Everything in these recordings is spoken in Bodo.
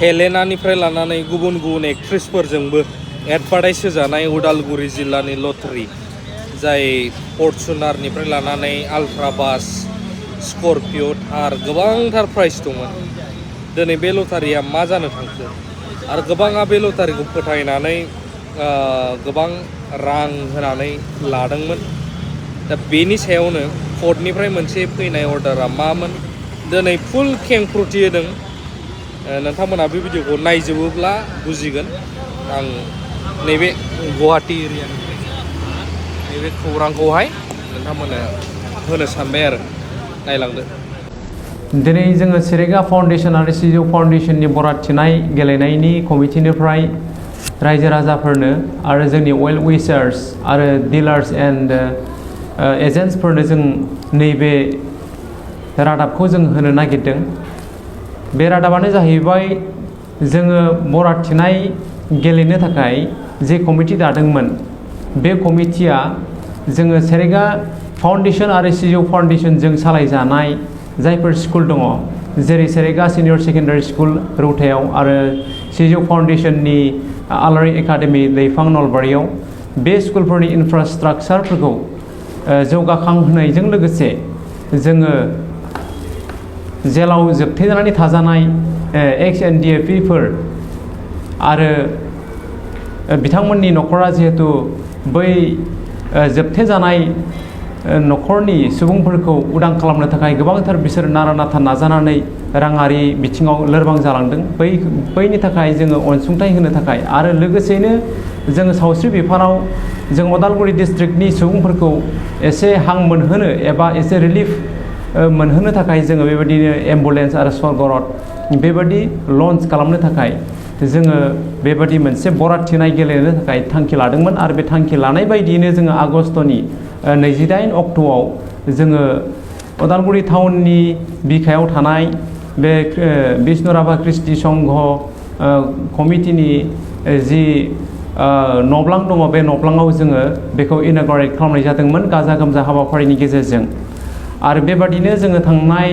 हेलेनानिफ्राय लानानै गुबुन गुबुन एक्ट्रेसफोरजोंबो एडभार्टाइज होजानाय उदालगुरि जिल्लानि लटारि जाय फर्चुनारनिफ्राय लानानै आल्ट्रा बास स्करपिय' थार गोबांथार प्राइस दंमोन। दिनै बे लटारिया मा जानो थांखो आरो गोबाङा बे लटारिखौ फोथायनानै गोबां रां होनानै लादोंमोन। दा बेनि सायावनो कर्टनिफ्राय मोनसे फैनाय अर्डारा मामोन दिनै फुल खेंफ्रुथि होदों। नोंथांमोना बे भिडिअखौ नायजोबोब्ला बुजिगोन। आं नैबे गुवाहाटि एरियानिफ्राय नैबे खौरांखौहाय नोंथांमोननो होनो सानबाय आरो नायलांदो। दिनै जोङो सिरेगा फाउन्डेसन आरो सिजौ फाउन्डेसननि बराद थिनाय गेलेनायनि कमिटिनिफ्राय रायजो राजाफोरनो आरो जोंनि वेल उइसार्स आरो डिलार्स एन्ड एजेन्ट्सफोरनो जों नैबे रादाबखौ जों होनो नागिरदों। बे रादाबानो जाहैबाय जोङो बराद थिनाय गेलेनो थाखाय जे कमिटि दादोंमोन बे कमिटिया जोङो सिरेगा फाउन्डेसन आरो सिजौ फाउन्डेसनजों सालायजानाय जायफोर स्कुल दङ जेरै सिरेगा सिनियर सेकेन्डारि स्कुल रौतायाव आरो सिजौ फाउन्डेसननि आलारि एकाडेमि दैफां नलबारियाव बे स्कुलफोरनि इनफ्रास्ट्राक्चारफोरखौ जौगाखांहोनायजों लोगोसे जोङो जेलाव जोबथेजानानै थाजानाय एक्स एनडिएफिफोर आरो बिथांमोननि न'खरा जिहेतु बै जोबथेजानाय न'खरनि सुबुंफोरखौ उदां खालामनो थाखाय गोबांथार बिसोर नारा नाथा नाजानानै राङारि बिथिङाव लोरबां जालांदों। बैनि थाखाय जोङो अनसुंथाइ होनो थाखाय आरो लोगोसेनो जोङो सावस्रि बिफानाव जों उदालगुरि डिस्ट्रिक्टनि सुबुंफोरखौ एसे हां मोनहोनो एबा एसे रिलिफ मोनहोनो थाखाय जोङो बेबायदिनो एम्बुलेन्स आरो स्वर्गरथ बेबायदि लन्च खालामनो थाखाय जोङो बेबायदि मोनसे बराद थिनाय गेलेनो थाखाय थांखि लादोंमोन। आरो बे थांखि लानाय बायदियैनो जोङो आगष्टनि 28 अक्ट'आव जोङो उदालगुरि टाउननि बिखायाव थानाय बे बिष्णु राभा कृष्टि संघ कमिटिनि जि नब्लां दङ बे नब्लाङाव जोङो बेखौ इन'ग्रेट खालामनाय जादोंमोन गाजा गोमजा हाबाफारिनि गेजेरजों। आरो बेबादिनो जोङो थांनाय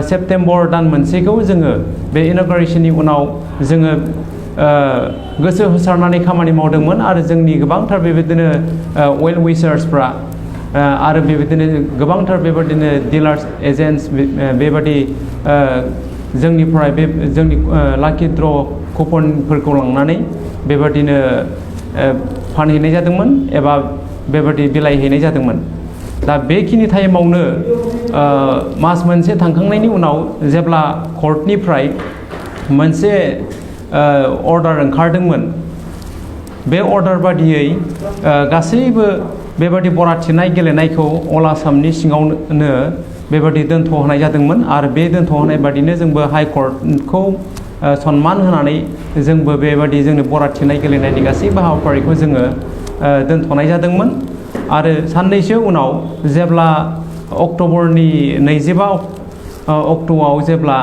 सेप्तेम्बर दान मोनसेखौ जोङो बे इन'ग्रेशननि उनाव जोङो गोसो होसारनानै खामानि मावदोंमोन आरो जोंनि गोबांथार बेबायदिनो वेल उइसार्सफ्रा आरो बेबायदिनो गोबांथार बेबायदिनो डिलार्स एजेन्ट्स बेबादि जोंनिफ्राय बे जोंनि लाकि द्र कुपनफोरखौ लांनानै बेबादिनो फानहैनाय जादोंमोन एबा बेबादि बिलाइहैनाय जादोंमोन। दा बेखिनि टाइमावनो मास मोनसे थांखांनायनि उनाव जेब्ला कर्टनिफ्राय मोनसे अर्डार ओंखारदोंमोन बे अर्डार बादियै गासैबो बेबादि बराद थिनाय गेलेनायखौ अल आसामनि सिङावनो बेबादि दोनथ'होनाय जादोंमोन। आरो बे दोनथ'होनाय बादिनो जोंबो हाइकर्टखौ सनमान होनानै जोंबो बेबादि जोंनि बराद थिनाय गेलेनायनि गासैबो हाबाफारिखौ जोङो दोनथ'नाय जादोंमोन। आरो साननैसो उनाव जेब्ला अक्ट'बरनि 25 अक्ट'आव जेब्ला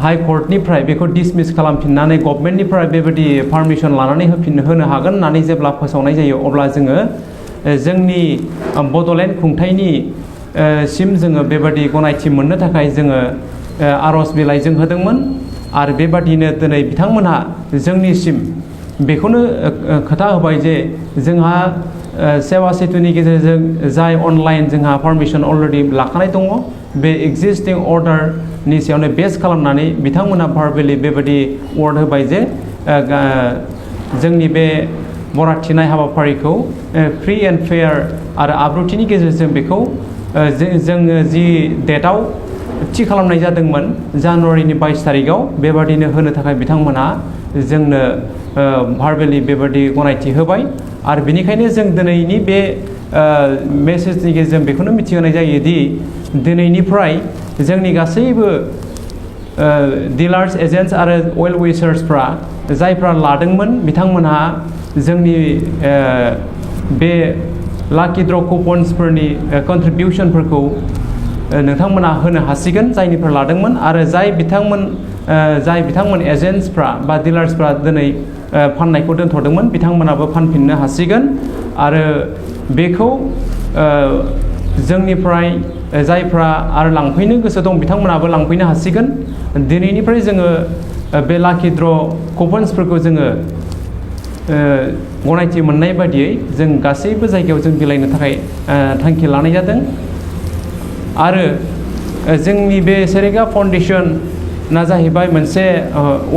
हाइकर्टनिफ्राय बेखौ डिसमिस खालामफिननानै गभर्नमेन्टनिफ्राय बेबायदि पारमिसन लानानै होनो हागोन होननानै जेब्ला फोसावनाय जायो अब्ला जोङो जोंनि बड'लेण्ड खुंथायनि सिम जोङो बेबायदि गनायथि मोननो थाखाय जोङो आर'ज बिलाइजों होदोंमोन। आरो बेबादिनो दिनै बिथांमोनहा जोंनिसिम बेखौनो खोथा होबाय जे जोंहा सेवा सेतुनि गेजेरजों जाय अनलाइन जोंहा पारमिसन अलरेडि लाखानाय दङ बे एक्जिस्टिं अर्डारनि सायावनो बेस खालामनानै बिथांमोनहा भार्बेलि बेबायदि वार्ड होबाय जे जोंनि बे बराद थिनाय हाबाफारिखौ फ्रि एन्ड फेयार आरो आब्रुथिनि गेजेरजों बेखौ जोङो जि डेटआव थि खालामनाय जादोंमोन जानुवारिनि 22 तारिखआव बेबादिनो होनो थाखाय बिथांमोनहा जोंनो भार्बेलि बेबादि गनायथि होबाय। आरो बेनिखायनो जों दिनैनि बे मेसेजनि गेजेरजों बेखौनो मिथिहोनाय जायोदि दिनैनिफ्राय जोंनि गासैबो डिलार्स एजेन्ट्स आरो वेल उइसार्सफ्रा जायफ्रा लादोंमोन बिथांमोनहा जोंनि बे लाकि द्र कुपन्सफोरनि कन्ट्रिबिउसनफोरखौ नोंथांमोना होनो हासिगोन जायनिफ्राय लादोंमोन। आरो जाय बिथांमोन एजेन्ट्सफ्रा बा डिलार्सफ्रा दिनै फाननायखौ दोनथ'दोंमोन बिथांमोनाबो फानफिननो हासिगोन। आरो बेखौ जोंनिफ्राय जायफ्रा आरो लांफैनो गोसो दं बिथांमोनाबो लांफैनो हासिगोन दिनैनिफ्राय जोङो बे लाकी ड्र कुपन्सफोरखौ जोङो गनायथि मोननाय बादियै जों गासैबो जायगायाव जों बिलाइनो थाखाय थांखि लानाय जादों आरो जोंनि बे सेरेगा फाउन्डेसना जाहैबाय मोनसे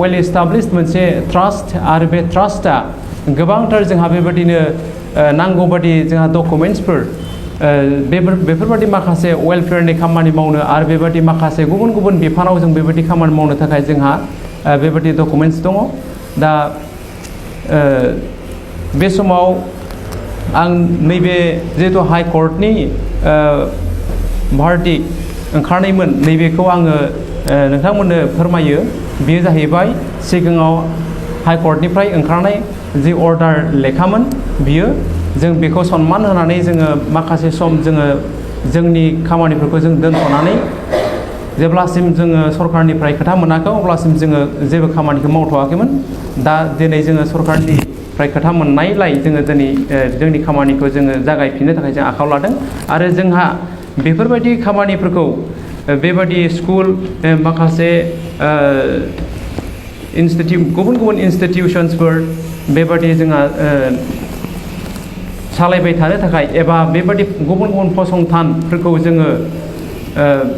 वेल एस्टाब्लिश्ड मोनसे ट्रास्ट आरो बे ट्रास्टआ गोबांथार जोंहा बेबायदिनो नांगौ बादि जोंहा डकुमेन्ट्सफोर बेफोरबादि माखासे वेलफेयारनि खामानि मावनो आरो बेबायदि माखासे गुबुन गुबुन बिफानाव जों बेबायदि खामानि मावनो थाखाय जोंहा बेबायदि डकुमेन्ट्स दङ दा बे समाव आं नैबे जिहेतु हाइ कर्टनि भार्डिक्ट ओंखारनायमोन नैबेखौ आङो नोंथांमोननो फोरमायो बेयो जाहैबाय सिगाङाव हाइ कर्टनिफ्राय ओंखारनाय जि अर्डार लेखामोन बियो जों बेखौ सनमान होनानै जोङो माखासे सम जोङो जोंनि खामानिफोरखौ जों दोनथ'नानै जेब्लासिम जोङो सरकारनिफ्राय खोथा मोनाखै अब्लासिम जोङो जेबो खामानिखौ मावथ'वाखैमोन दा दिनै जोङो सरकारनिफ्राय खोथा मोननायलाय जोङो दिनै जोंनि खामानिखौ जोङो जागायफिननो थाखाय जों आखायाव लादों आरो जोंहा बेफोरबायदि खामानिफोरखौ बेबायदि स्कुल माखासे गुबुन गुबुन इन्स्टिटिउसन्सफोर बेबायदि जोंहा सालायबाय थानो थाखाय एबा बेबायदि गुबुन गुबुन फसंथानफोरखौ जोङो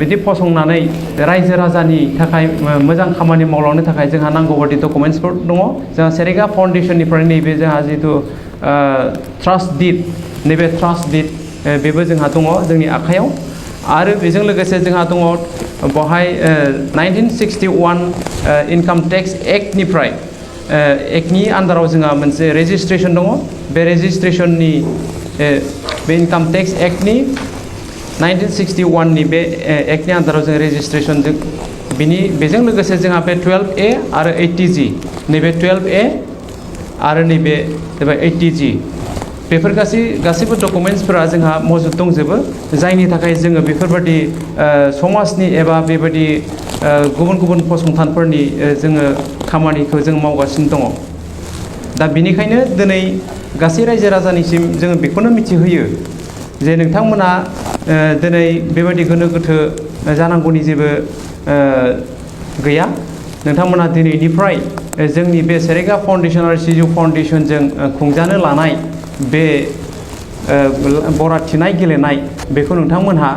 बिदि फसंनानै रायजो राजानि थाखाय मोजां खामानि मावलांनो थाखाय जोंहा नांगौ बादि डकुमेन्ट्सफोर दङ जोंहा सेरेगा फाउन्डेसननिफ्राय नैबे जोंहा जिथु ट्रास्ट डिड नैबे ट्रास्ट डिड बेबो जोंहा दङ जोंनि आखायाव आरो बेजों लोगोसे जोंहा दङ बेवहाय 1961 इनकाम टेक्स एक्टनिफ्राय एक्टनि आन्दाराव जोंहा मोनसे रेजिस्ट्रेसन दङ बे रेजिस्ट्रेसननि बे इनकाम टेक्स एक्टनि 1961नि बे एक्टनि आन्दाराव जों रेजिस्ट्रेसनजों बेजों लोगोसे जोंहा बे 12A आरो 80G नैबे 12A आरो नैबे 80G बेफोर गासैबो डकुमेन्ट्सफोरा जोंहा मौजुद दंजोबो जायनि थाखाय जोङो बेफोरबायदि समाजनि एबा बेबायदि गुबुन गुबुन फसंथानफोरनि जोङो खामानिखौ जों मावगासिनो दङ दा बिनिखायनो दिनै गासै रायजो राजानिसिम जोङो बेखौनो मिथिहोयो जे नोंथांमोना दिनै बेबायदि गोनो गोथो जानांगौनि जेबो गैया नोंथांमोना दिनैनिफ्राय जोंनि बे सेरेगा फाउन्डेसन आरो सिजौ फाउन्डेसनजों खुंजानो लानाय बे बराथिनाय गेलेनाय बेखौ नोंथांमोनहा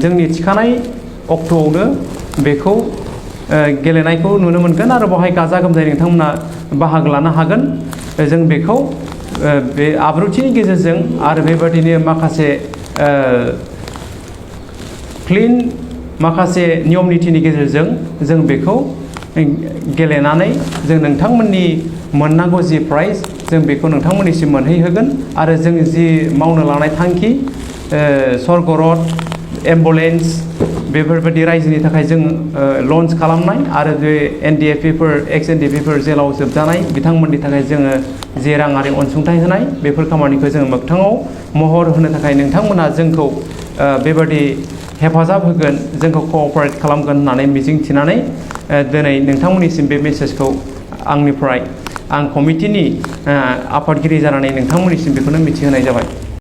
जोंनि थिखानाय अक्ट'आवनो बेखौ गेलेनायखौ नुनो मोनगोन आरो बेवहाय गाजा गोमजायै नोंथांमोना बाहागो लानो हागोन जों बेखौ बे आब्रुथिनि गेजेरजों आरो बेबायदिनो माखासे क्लिन माखासे नियम निथिनि गेजेरजों जों बेखौ गेलेनानै जों नोंथांमोननि मोननांगौ जि प्राइज जों बेखौ नोंथांमोननिसिम मोनहैहोगोन आरो जों जि मावनो लानाय थांखि स्वर्ग रथ एम्बुलेन्स बेफोरबायदि रायजोनि थाखाय जों लन्च खालामनाय आरो बे एनडिएफपिफोर एक्स एनडिएफपिफोर जेलाव जोबजानाय बिथांमोननि थाखाय जोङो जे राङारि अनसुंथाइ होनाय बेफोर खामानिखौ जोङो मोगथाङाव महर होनो थाखाय नोंथांमोना जोंखौ बेबायदि हेफाजाब होगोन जोंखौ कअपारेट खालामगोन होननानै मिजिंथिनानै दिनै नोंथांमोननिसिम बे मेसेजखौ आंनिफ्राय आं कमिटिनि आफादगिरि जानानै नोंथांमोननिसिम बेखौनो मिथिहोनाय जाबाय